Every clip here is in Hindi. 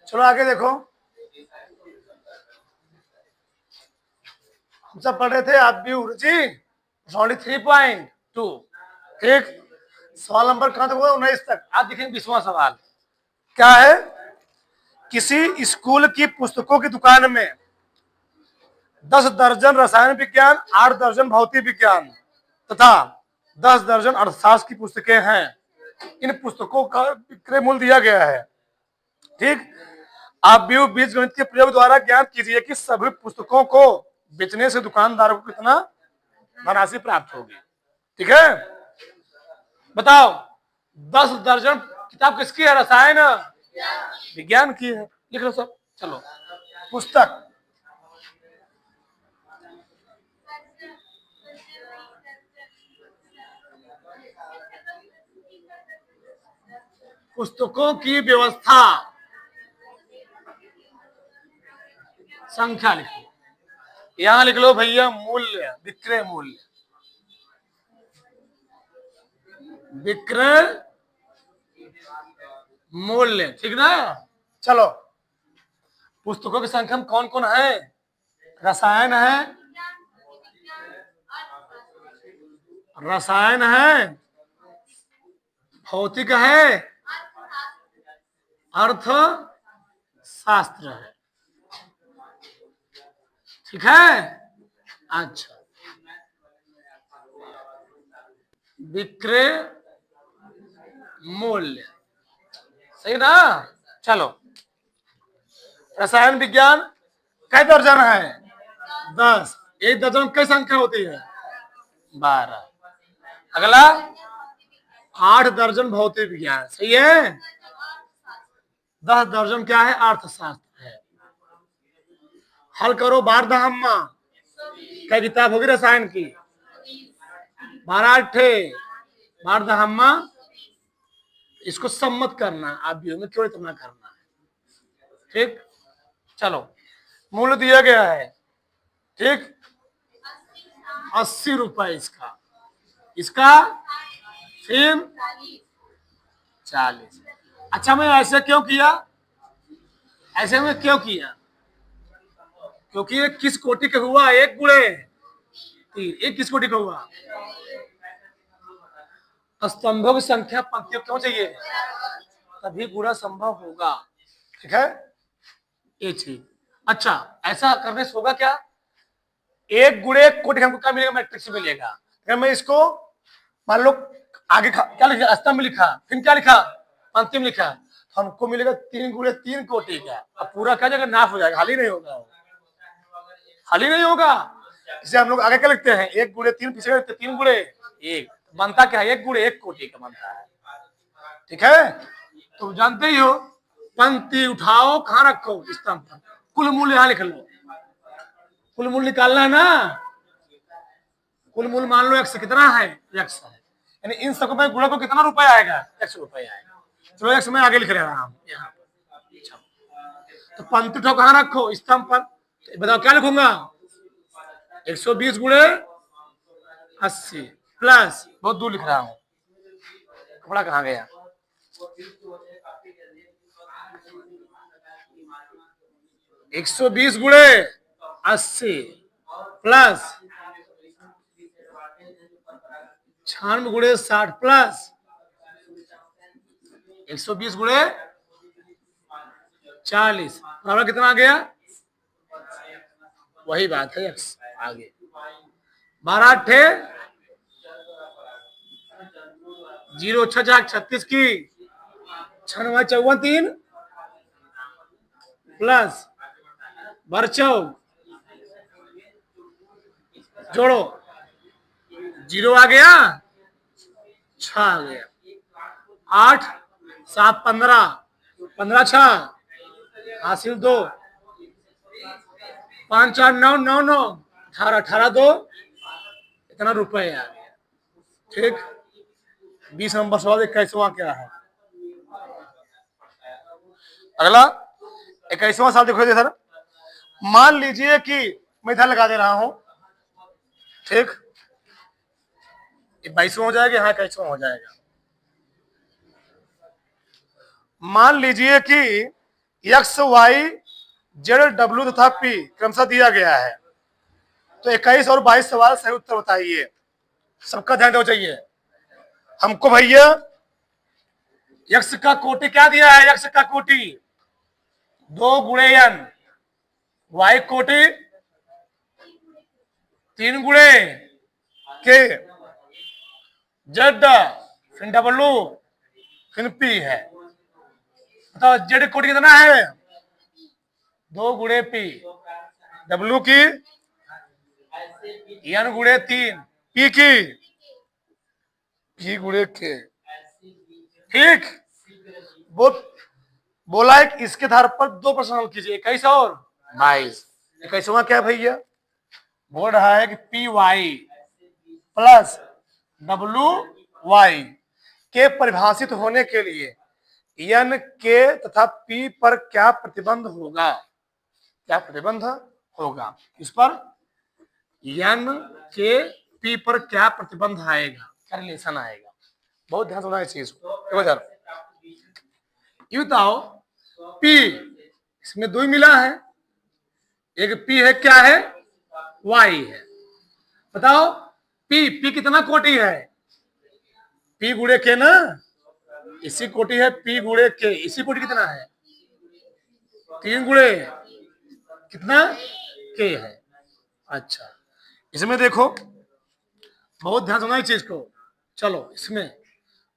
चलो आगे देखो, हम सब पढ़ रहे थे आप भी उर्जी 3.2। ठीक, सवाल नंबर कहां तक हुआ? 19 तक। आप देखेंगे 20वां सवाल क्या है। किसी स्कूल की पुस्तकों की दुकान में 10 दर्जन रसायन विज्ञान, 8 दर्जन भौतिक विज्ञान तथा 10 दर्जन अर्थशास्त्र की पुस्तकें हैं। इन पुस्तकों का विक्रय मूल्य दिया गया है। ठीक, आप बीज गणित के प्रयोग द्वारा ज्ञात कीजिए कि सभी पुस्तकों को बेचने से दुकानदार को कितना धनराशि प्राप्त होगी। ठीक है, बताओ 10 दर्जन किताब किसकी है? रसायन विज्ञान की है। लिख लो सब। चलो, पुस्तक पुस्तकों की व्यवस्था संख्या लिखो। यहां लिख लो भैया मूल्य, विक्रय मूल्य, विक्रय मूल्य। ठीक ना। चलो, पुस्तकों की संख्या में कौन कौन है? रसायन है, रसायन है, भौतिक है, अर्थ शास्त्र है। ठीक है, अच्छा, विक्रय मूल्य सही ना। चलो, रसायन विज्ञान कै दर्जन है? 10। एक दर्जन में कई संख्या होती है? 12। अगला 8 दर्जन भौतिक विज्ञान, सही है। 10 दर्जन क्या है? अर्थशास्त्र है। हल करो 12 हम्मा क्या किताब होगी रसायन की? 12 अट्ठे 12 हम्मा। इसको सम्मत करना, आप भी में क्यों इतना करना है। ठीक, चलो, मूल्य दिया गया है। ठीक, 80 रुपए इसका, इसका फिर 40। अच्छा, मैं ऐसे क्यों किया? ऐसे में क्यों किया? क्योंकि ये किस कोटि का हुआ? 1 गुणे 3। एक किस कोटि का हुआ? स्तंभों की संख्या पंक्तियों क्यों चाहिए? तभी गुणा संभव होगा। ठीक है, ये चीज। अच्छा, ऐसा करने से होगा क्या? 1 गुणे 1 कोटि हमको क्या मिलेगा? मैट्रिक्स मिलेगा। अगर मैं इसको मान लो आगे क्या लिखा? स्तंभ लिखा, फिर क्या लिखा? पंक्ति में लिखा, तो हमको मिलेगा 3 गुणे 3 कोटि का। अब पूरा क्या जगह नाफ हो जाएगा, हाल ही नहीं होगा, हाल ही नहीं होगा। इसे हम लोग आगे क्या लिखते हैं? 1 गुणे 3, पीछे 3 गुणे 1, बनता क्या है? 1 गुणे 1 कोटि का बनता है। ठीक है, तो जानते ही हो, पंक्ति उठाओ कहां रखो? स्तंभ पर। कुल मूल्य यहां लिख लो, कुल मूल्य निकालना है ना। कुल मूल्य मान लो x कितना है? x है, यानी इन सबको मैं गुणा को कितना रुपए आएगा? x रुपए आएगा। चलो x मैं आगे लिख रहा हूं यहाँ पर। तो पंक्ति उठाओ कहां रखो? स्तंभ पर। तो बताओ क्या लिखूंगा? 120 गुणे 80 प्लस, बहुत दूर लिख रहा हूं, कपड़ा कहां गया? 120 गुणे 80 प्लस 96 गुणे 60 प्लस 120 गुणे 40 बराबर कितना आ गया? वही बात है, x आगे 12 अट्ठे 0 6 36 की 96 54 3 प्लस बरचौ जोड़ो 0 आ गया, 6 आ गया, 8 7 15 15 6 हासिल 2 5 4 9 9 9 18 18 2 इतना रुपए आ गया। ठीक, 20 नंबर सवाल 21वां क्या है? अगला 21वां सवाल देखो सर। मान लीजिए कि मैं इधर लगा दे रहा हूं। ठीक, 22वां हो जाएगा, यहाँ 21वां हो जाएगा। मान लीजिए कि एक्स वाई जेड डब्ल्यू तथा पी क्रमशः दिया गया है। तो 21 और 22 सवाल सही उत्तर बताइए। सबका ध्यान देना चाहिए हमको भैया। यक्ष का कोटि क्या दिया है? यक्ष का कोटि 2 गुणे n, वाई कोटि 3 गुणे के, जेड फिर डब्ल्यू फिर पी है। बताओ जेड कोटि कितना है? 2 गुणे पी, डब्ल्यू की n गुणे 3, पी की पी गुणे के। ठीक, वो बोला है कि इसके आधार पर 2 प्रश्न हल कीजिए, 21 और 22। 21वां क्या भैया? बोल रहा है कि P Y plus W Y के परिभाषित होने के लिए एन के तथा पी पर क्या प्रतिबंध होगा? क्या प्रतिबंध होगा? इस पर एन के पी पर क्या प्रतिबंध आएगा, क्या रिलेशन आएगा? बहुत ध्यान सुना इस चीज को। ये बताओ P, इसमें 2 मिला है, एक P है, क्या है? Y है। बताओ P कितना कोटि है? P गुणे के ना, इसी कोटि है P गुणे के, इसी कोटि कितना है? 3 गुणे कितना के है। अच्छा, इसमें देखो बहुत ध्यान सुना इस चीज को। चलो इसमें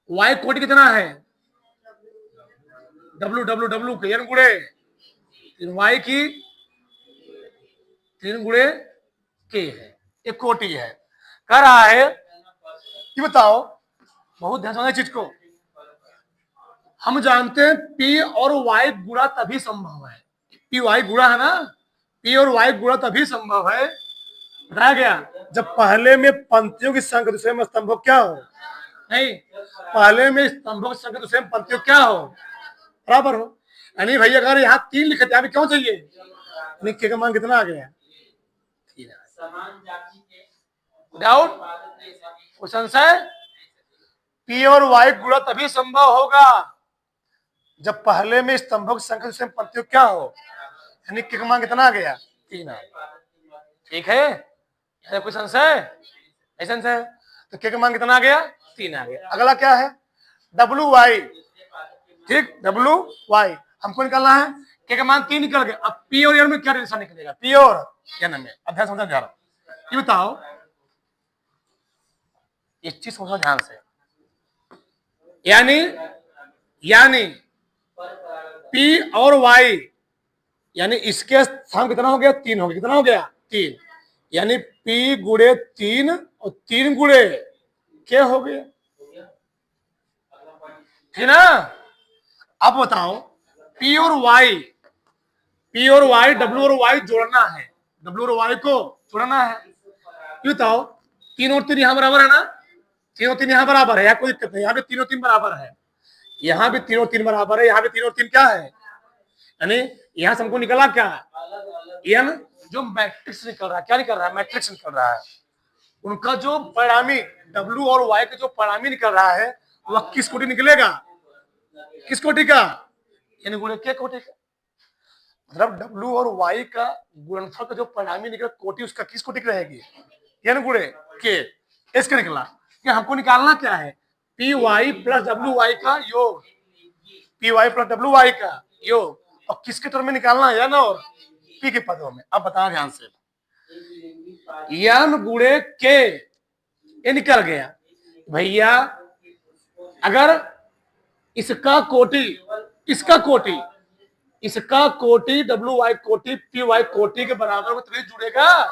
Y कोटि कितना है? डब्ल्यू के n गुणे 3 y की 3 गुणे के है, एक कोटि है। कह रहा है कि बताओ, बहुत ध्यान से चीज को, हम जानते हैं p और y गुणा तभी संभव है। p y गुणा है ना, p और y गुणा तभी संभव है, बताया गया जब पहले में पंक्तियों की संख्या दूसरे में स्तंभों क्या हो। नहीं, पहले में स्तंभों की संख्या दूसरे में पंक्तियों क्या हो, बराबर हो। यानी भैया अगर यहाँ 3 लिखे थे, अभी क्यों चाहिए? के का मान कितना आ गया? डाउट, क्वेश्चन है पी और वाई गुणा तभी संभव होगा जब पहले में स्तंभों की संख्या दूसरे में पंक्तियों क्या हो। यानी के का मान कितना आ गया? 3 आ गया। ठीक है, क्वेश्चन है ऐसा है, तो के का मान कितना आ गया? 3 आ गया। अगला क्या है? W Y. ठीक, डब्ल्यू वाई हमको निकालना है, के का मान 3 निकल गया। अब पी और एन में क्या रिलेशन निकलेगा? पी और एन में अध्याय समझा जा रहा। ये बताओ, इस चीज समझो ध्यान से। यानी पी और वाई, यानी इसके स्थान कितना हो गया? 3 हो गया। कितना हो गया? 3। यानी पी गुणे 3 और 3 गुणे क्या हो गया? ठीक ना? अब बताओ P और Y, W और Y जोड़ना है, W और Y को जोड़ना है। ये बताओ 3 और 3 यहाँ बराबर है ना, 3 और 3 यहाँ बराबर है, यहाँ कोई दिक्कत नहीं। यहाँ भी 3 और 3 बराबर है, यहाँ भी 3 और 3 बराबर है, यहाँ भी 3 और 3 क्या है? यानी यहाँ से हमको निकला क्या? एन जो मैट्रिक्स निकल रहा है, क्या निकल रहा है? मैट्रिक्स निकल रहा है। उनका जो परिणामी W और Y का जो परिणामी निकल रहा है वह किस कोटि निकलेगा? किस कोटि का? यानी गुणे के कोटि का। मतलब W और Y का गुणनफल का जो परिणामी निकला कोटि, उसका किस कोटि की रहेगी? यानी गुणे के। इसका निकला कि हमको निकालना क्या है? P Y plus W Y का योग, P Y plus W Y का योग, और किसके टर्म में निकालना है? यानी और पी के पदों में। अब बताना ध्यान से, यान गुणे के ये निकल गया भैया। अगर इसका कोटि, इसका कोटि, इसका कोटि डब्ल्यू वाई कोटि पी वाई कोटि के बराबर में तभी जुड़ेगा।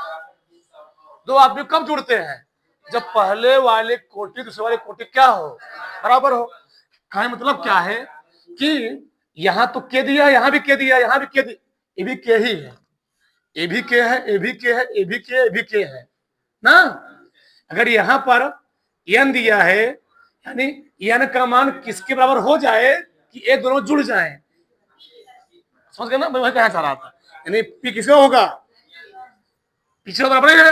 दो आदमी कब जुड़ते हैं? जब पहले वाले कोटि दूसरे वाले कोटि क्या हो? बराबर हो। कहने मतलब क्या है कि यहां तो के दिया, यहां भी के दिया, यहां भी के दिया, ये भी के ही है, ये भी के है, ये भी के है, ये भी के, ये भी के है ना। अगर यहां पर n दिया है, यानी n का मान किसके बराबर हो जाए कि ये दोनों जुड़ जाए। समझ गए ना मैं कहना चाह रहा था? यानी p किसका होगा? पिछले बराबर है,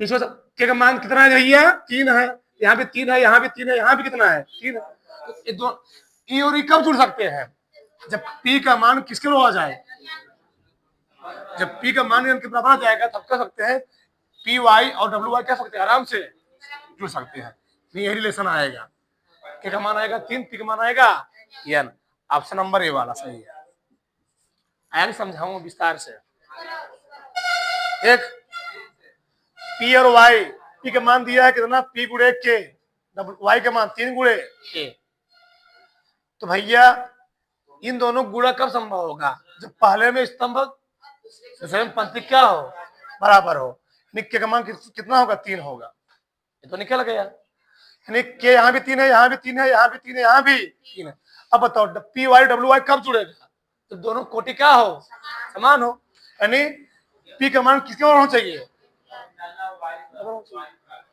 पिछले के का मान कितना है भैया? 3 है, यहाँ भी 3 है, यहाँ भी 3 है, यहाँ भी कितना है? 3 है। तो ये दो ई और ई कब जुड़ सकते हैं? जब P का मान किसके बराबर आ जाए, जब P का मान n के बराबर आ जाएगा तब कह सकते हैं पी वाई और डब्ल्यू वाई कह सकते हैं, आराम से जुड़ सकते हैं। यही रिलेशन आएगा, K का मान आएगा 3, P का मान आएगा n। ऑप्शन नंबर ए वाला सही है। आगे समझाऊंगा विस्तार से। एक P और Y, P का मान दिया है कितना, P गुणे K, Y का मान 3 गुणे K। तो भैया इन दोनों गुणा कब संभव होगा, जब पहले में स्तंभ दूसरे में पंक्ति क्या हो, बराबर हो। K का मान कितना होगा, 3 होगा। ये तो निकल गया। K यहाँ भी 3 है, यहाँ भी 3 है, यहाँ भी 3 है, यहाँ भी 3 है। अब बताओ पी वाई डब्ल्यू वाई कब जुड़ेगा, तो दोनों कोटि क्या हो, समान हो। यानी P का मान किसके बराबर होना चाहिए,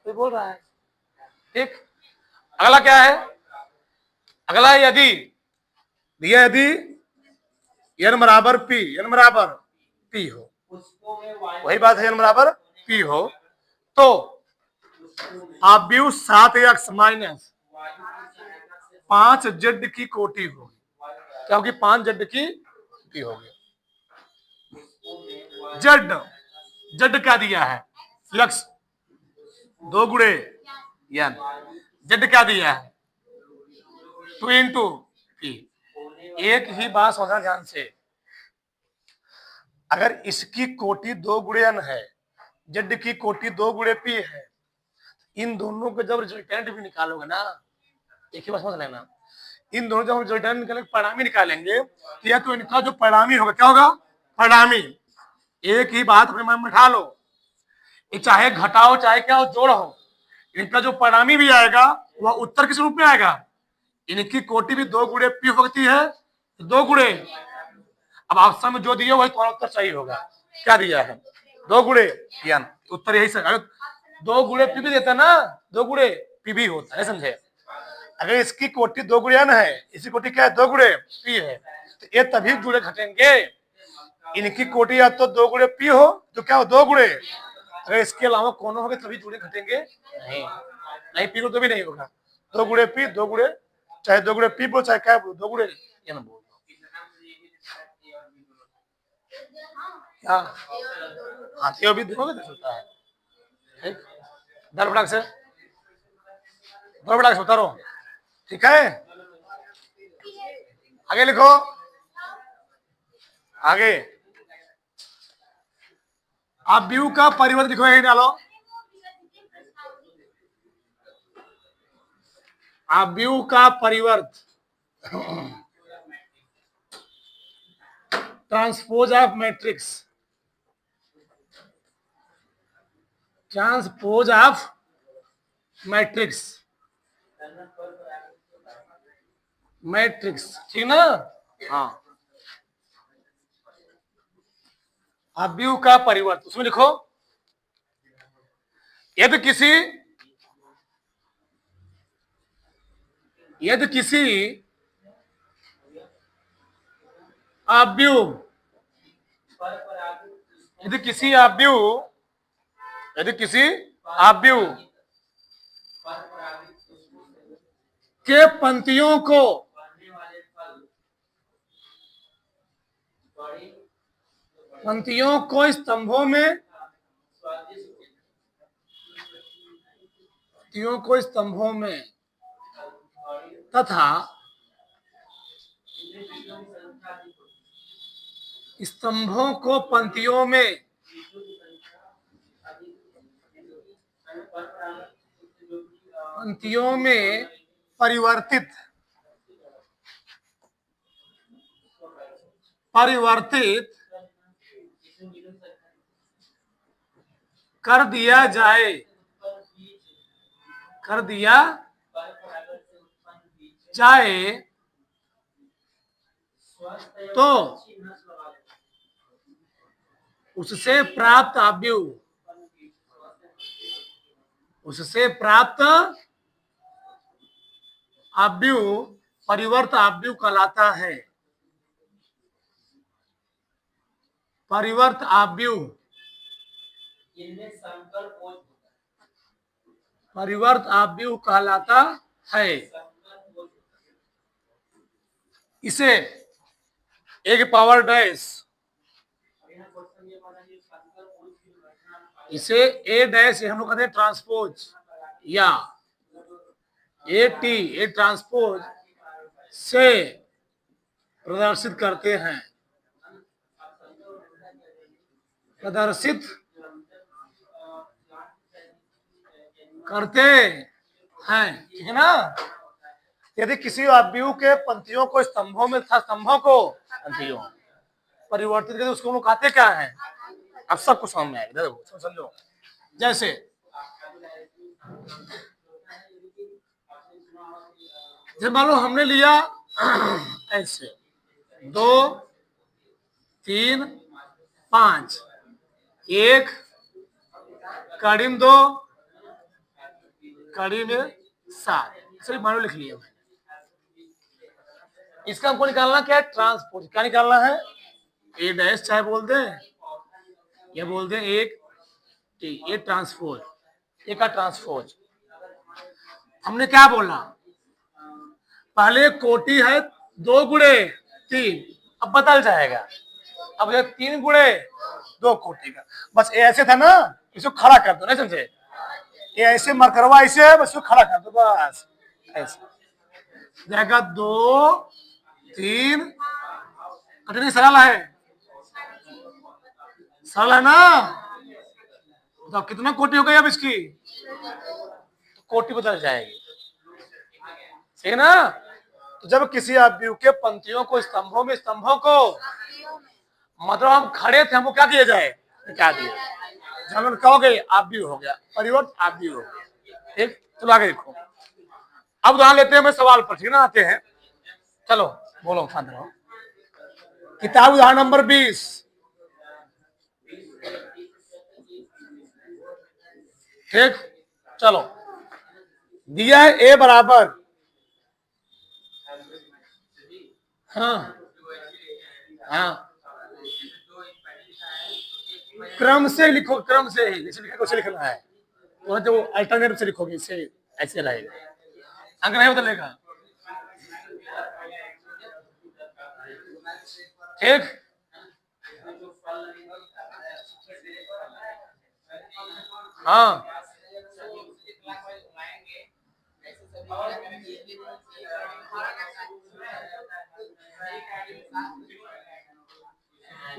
कोई बोल रहा है। ठीक, अगला क्या है, अगला यदि दिया यदि n बराबर p हो, वही बात है, n बराबर p हो तो आव्यूह 7x माइनस 5z की कोटि होगी। क्या होगी, 5z की कोटि होगी। z क्या दिया है, फ्लक्स 2 गुणे n, z क्या दिया है 2 इंटू p। एक ही बात समझना ध्यान से, अगर इसकी कोटि 2 गुणे n है, z की कोटि 2 गुणे p है, इन दोनों को जब रिजल्टेंट भी निकालोगे ना, एक ही बात समझ लेना, इन दोनों जब हम रिजल्टेंट निकालेंगे, परिणामी निकालेंगे, तो यह तो इनका जो परिणामी होगा क्या होगा, परिणामी। एक ही बात अपने मन में बिठा लो, ये चाहे घटाओ चाहे क्या हो, जोड़ हो, इनका जो परिणामी भी आएगा वह उत्तर किस रूप में आएगा, इनकी कोटि भी 2 गुणे p होती है, 2 गुणे, अब ऑप्शन में जो दिया वही तुम्हारा उत्तर सही होगा। क्या दिया है, 2 गुणे n, उत्तर यही सही। 2 गुणे p भी देता ना, 2 गुणे p भी होता है, समझे। अगर इसकी कोटि 2 गुणे n है, इसकी कोटि क्या है, 2 गुणे p है, तो ये तभी गुणे घटेंगे, इनकी कोटि या तो 2 गुणे p हो तो क्या हो 2 गुणे, अगर इसके अलावा कौन होगा तभी जुड़े घटेंगे, नहीं पी को तो भी नहीं होगा। 2 गुणे पी, 2 गुणे, चाहे 2 गुणे पी बोलो चाहे क्या बोलो, 2 गुणे एन बोलो। क्या हाथी भी दोनों में चलता है। ठीक, दर फटाक से उतारो। ठीक है, आगे लिखो, आगे आप व्यू का परिवर्तन लिखो, यही डालो, आव्यूह का परिवर्त, transpose of matrix, transpose of matrix, matrix, ठीक ना। हाँ, आव्यूह का परिवर्त, उसमें लिखो यदि किसी आव्यूह, यदि किसी आव्यूह के पंक्तियों को स्तंभों में तथा स्तंभों को पंक्तियों में परिवर्तित कर दिया जाए तो उससे प्राप्त आव्यूह परिवर्त आव्यूह कहलाता है। परिवर्त आव्यूह कहलाता है। इसे ए की पावर डैश, इसे ए डैश हम लोग कहते हैं ट्रांसपोज, या ए टी ए ट्रांसपोज से प्रदर्शित करते हैं, प्रदर्शित करते हैं, ठीक है ना। यदि किसी अवयव के पंक्तियों को स्तंभों में था, स्तंभों को पंक्तियों परिवर्तित करते उसको हम लोग कहते क्या है। अब सब कुछ समझ में आएगा, देखो समझो। जैसे जब मान लो हमने लिया ऐसे 2 3 5, 1 कड़ी में 2 कड़ी में 7, सिर्फ मान लो लिख लिया मैंने। इसका हमको निकालना क्या है, ट्रांसपोज। क्या निकालना है, ए डैश चाहे बोल दे या बोल दे एक टी, ये ट्रांसपोज, ए का ट्रांसपोज। हमने क्या बोला, पहले कोटि है 2 गुणे 3, अब बदल जाएगा, अब 3 गुणे 2 कोटि का, बस ऐसे था ना, इसको खड़ा कर दो, नहीं समझे, ये ऐसे मरकरवा ऐसे, बस इसको खड़ा कर दो, बस ऐसे जाएगा। 2 3 कटनी सरल है, सरल है ना। तो कितना कोटि हो गई अब इसकी, तो कोटि बदल जाएगी, सही है ना। तो जब किसी अवयव के पंक्तियों को स्तंभों में, स्तंभों को मतलब हम खड़े थे, हमको क्या किया जाए, क्या दिया, जब हम कहोगे अवयव हो गया, परिवर्त अवयव हो गया, ठीक। चलो आगे देखो, अब ध्यान लेते हैं मैं सवाल पर, ठीक ना, आते हैं। चलो बोलो शांत रहो। किताब उदाहरण नंबर 20, ठीक। चलो दिया है ए बराबर, हाँ हाँ, क्रम से लिखो, क्रम से ही जैसे लिखना है, वो जो अल्टरनेटिव से लिखोगे, इससे ऐसे रहेगा, अंक नहीं बदलेगा, ठीक। हाँ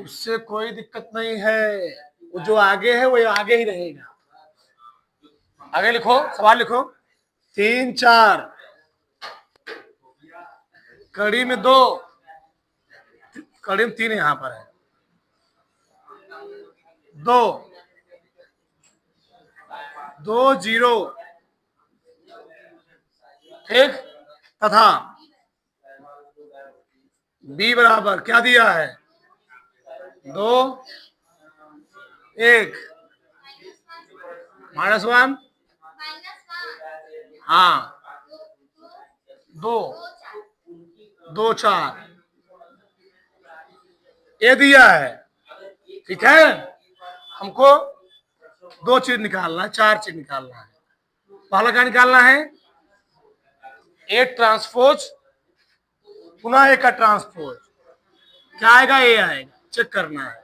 उससे कोई दिक्कत नहीं है, वो जो आगे है वो आगे ही रहेगा। आगे लिखो, सवाल लिखो। 3 4 कड़ी में 2, कड़ी में 3 यहां पर है, 2 2 0, ठीक। तथा बी बराबर क्या दिया है, 2 1 -1, हाँ 2 2 4, ये दिया है, ठीक है। हमको 2 चीज निकालना है, 4 चीज निकालना है। पहला क्या निकालना है, ए ट्रांसपोज पुनः ए का ट्रांसपोज, क्या आएगा, ए आएगा, चेक करना है।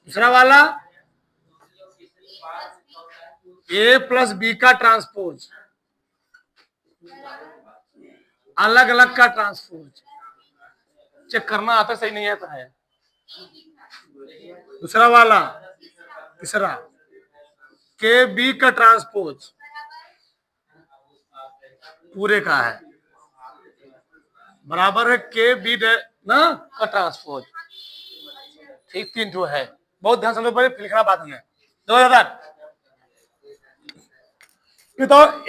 दूसरा वाला ए प्लस बी का ट्रांसपोज, अलग अलग का ट्रांसपोज, चेक करना आता सही नहीं आता है। दूसरा वाला, तीसरा के बी का ट्रांसपोज पूरे का है, बराबर है के बी ना का ट्रांसपोज, ठीक। 3 जो है, बहुत ध्यान समझो, पहले लिखना बाद में। तो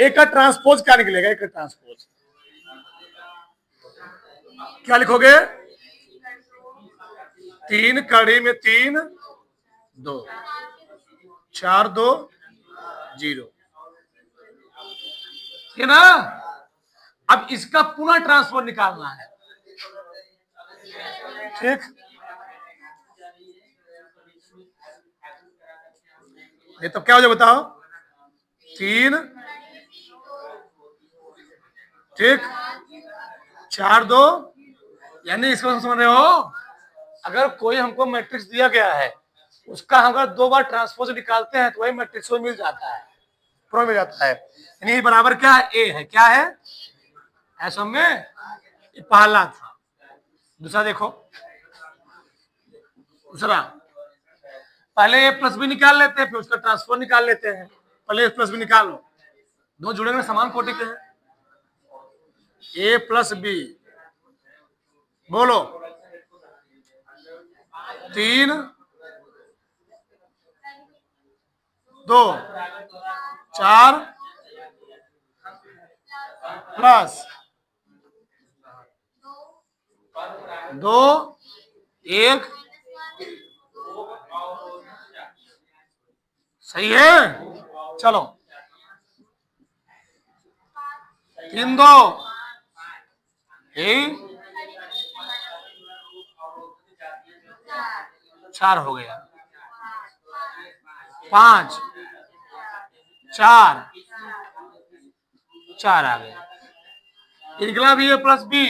ए का ट्रांसपोज क्या निकलेगा, ए का ट्रांसपोज क्या लिखोगे, 3 कड़ी में 3 2 4 2 0, ठीक है ना। अब इसका पुनः ट्रांसपोज निकालना है, ठीक। ये तो क्या हो जाए बताओ, 3 ठीक 4 2, यानी इसको समझ रहे हो, अगर कोई हमको मैट्रिक्स दिया गया है, उसका हम अगर 2 बार ट्रांसपोज निकालते हैं तो वही मैट्रिक्स मिल जाता है, प्रो मिल जाता है। यानी बराबर क्या है, ए है। क्या है, ऐसा में ये पहला था। दूसरा देखो, दूसरा पहले ए प्लस बी निकाल लेते हैं, फिर उसका ट्रांसफर निकाल लेते हैं। पहले ए प्लस बी निकालो, दो जुड़ेंगे समान कोटि के हैं। ए प्लस बी, बोलो 3 2 4 प्लस 2 1, सही है। चलो 3 2 4 हो गया, 5 4 4 आ गया। निकला भी ए प्लस बी।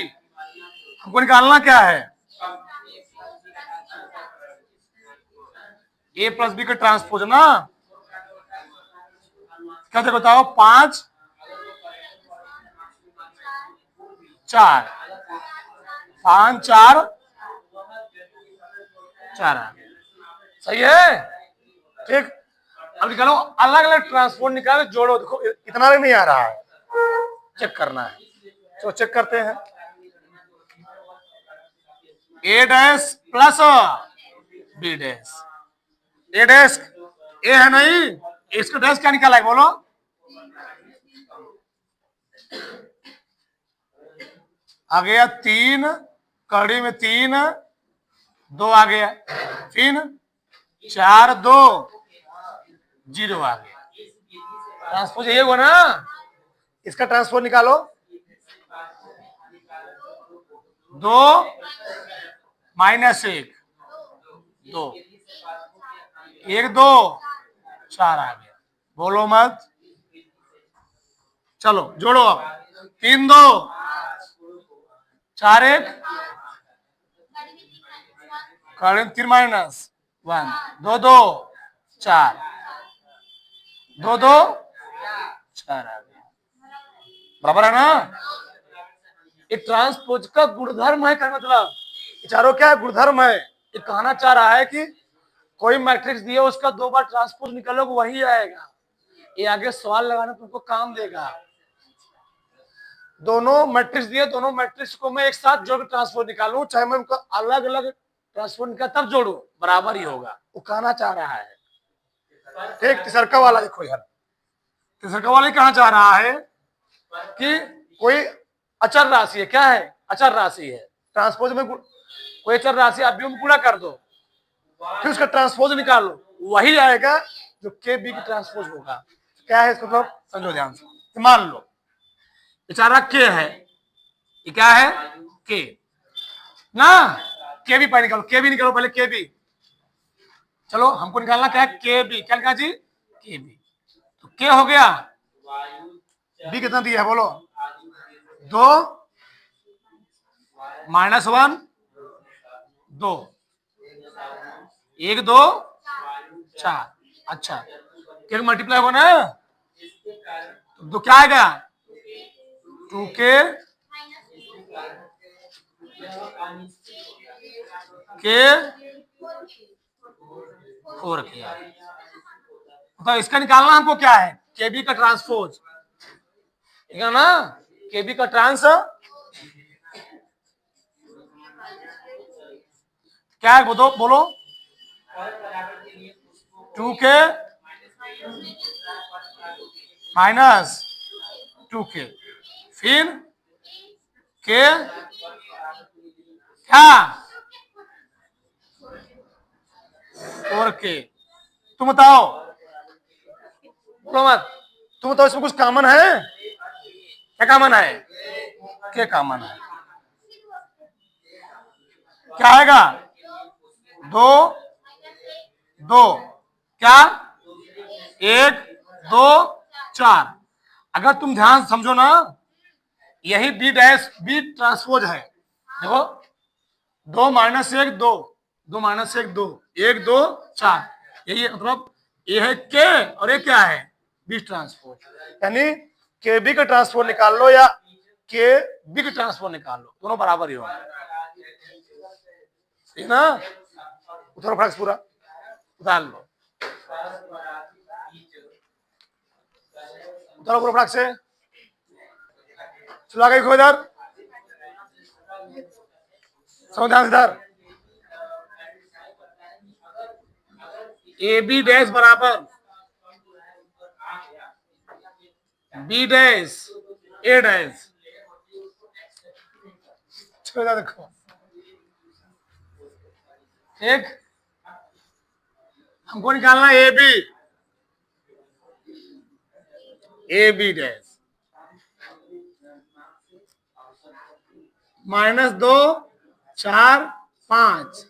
हमको निकालना क्या है, ए प्लस बी का ट्रांसपोज ना। कैसे बताओ, 5 4 5 4 4 आ गया, सही है। ठीक, अब निकालो अलग अलग ट्रांसपोर्ट निकालो, जोड़ो। देखो इतना भी नहीं आ रहा है, चेक करना है, तो चेक करते हैं। ए डैश प्लस बी डैश, ए डैश ए है नहीं, इसका डैश क्या निकाला है बोलो, आ गया 3 कड़ी में 3 2 आ गया, फिर 4 2 0 आ गया। ट्रांसपोज ये हुआ ना, इसका ट्रांसपोज निकालो। 2 -1 2 1 2 4 आ गया, बोलो मत। चलो जोड़ो अब, 3 2 4 1 3 -1 2 2 4 2 2 4 आ गया, बराबर है ना। ये ट्रांसपोज का गुणधर्म है, क्या मतलब, चारों क्या है, गुणधर्म है। ये कहना चाह रहा है कि कोई मैट्रिक्स दिया, उसका 2 बार ट्रांसपोज निकालोगे वही आएगा। ये आगे सवाल लगाने तुमको काम देगा। दोनों मैट्रिक्स दिए, दोनों मैट्रिक्स को मैं एक साथ जोड़ ट्रांसपोज निकालूं, चाहे मैं उनका अलग अलग ट्रांसपोज निकाल तब जोड़ू, बराबर ही होगा। वो कहना चाह रहा है। ठीक, तीसरका वाला देखो यार, तीसरका वाला कहना चाह रहा है कि कोई अचर राशि है। क्या है, अचर राशि है। ट्रांसपोज में कोई अचर राशि आप भी पूरा कर दो, फिर उसका ट्रांसपोज निकालो, वही आएगा जो के बी की ट्रांसपोज होगा। क्या है इसका मतलब, समझो ध्यान से। मान लो बेचारा के है, ये क्या है, के ना, के बी पहले निकालो, के बी निकालो पहले, के बी। चलो हमको निकालना क्या है, के बी। क्या निकाला जी, के बी। तो के हो गया, बी कितना दिया है बोलो, 2 -1 2 1 2 4। अच्छा, के मल्टीप्लाई होगा ना, तो क्या आएगा, 2k के 4k। तो इसका निकालना हमको क्या है, केबी का ट्रांसपोज, ठीक है ना। केबी का ट्रांस क्या है, बोलो बोलो, 2k -2k, फिर के क्या 4k। तुम बताओ, बोलो मत, तुम बताओ इसमें कुछ कॉमन है, क्या कॉमन है, क्या कॉमन है, क्या आएगा, 2 2 क्या 1 2 4। अगर तुम ध्यान समझो ना, यही बी डैश बी ट्रांसपोज है। देखो 2 -1 2 2 माइनस 1 2 1 2 4, यही है मतलब ये है के और ये क्या है बी ट्रांसपोज, यानी के बी का ट्रांसपोज निकाल लो या के बी का ट्रांसपोज निकाल लो, दोनों बराबर ही होंगे, ठीक ना। उतारो फ्लक्स पूरा उतार लो, उतारो पूरा फ्लक्स से, चला गई खो इधर, समझ ध्यान से इधर, ए बी डैश बराबर बी डैश ए डैश, चलो देखो एक हमको निकालना ए बी डैश -2 4 5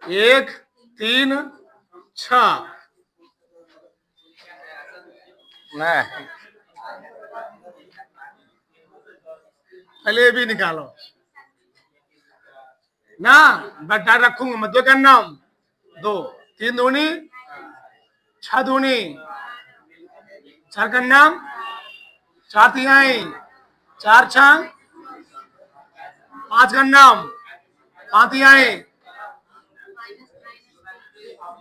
1 3 6 नहीं, पहले भी निकालो ना, बटा रखूंगा मैं, 2 का नाम 2 3 दूनी 6 दूनी 4 का नाम 4 तिहाई 4 6 5 का नाम 5 तिहाई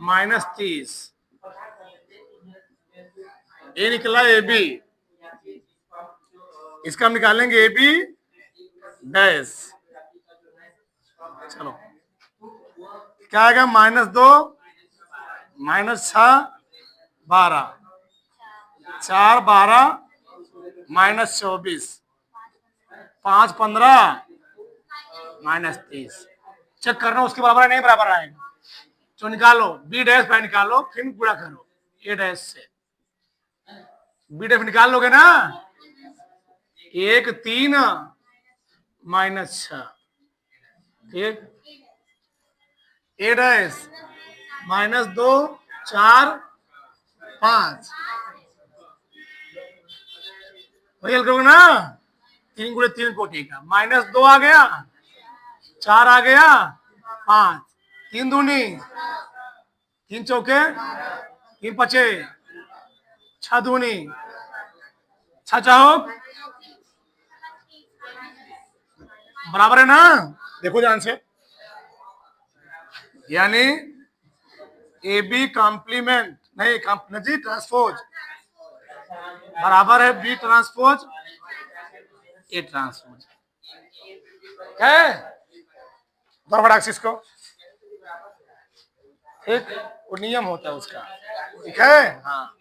-30, ये निकला ए बी, इसका हम निकालेंगे ए बी डैश, चलो क्या आएगा -2 -6 12 4 12 -24 5 15 -30, चेक करना उसके बराबर है नहीं बराबर आएगा, तो निकालो बी डैश बाय निकालो फिर पूरा करो ए डैश से, बी डैश निकाल लोगे ना 1 3 -6, ठीक, ए डैश -2 4 5, वही हल करोगे ना 3 गुणे 3 कोटि का, -2 आ गया 4 आ गया 5 3 दूनी 3 चौके 3 पचे 6 दूनी 6 चौक बराबर है ना, देखो ध्यान से, यानी ए बी कॉम्प्लीमेंट नहीं जी ट्रांसपोज बराबर है बी ट्रांसपोज ए ट्रांसपोज है, इसको ठीक, वो नियम होता है उसका, ठीक है हाँ।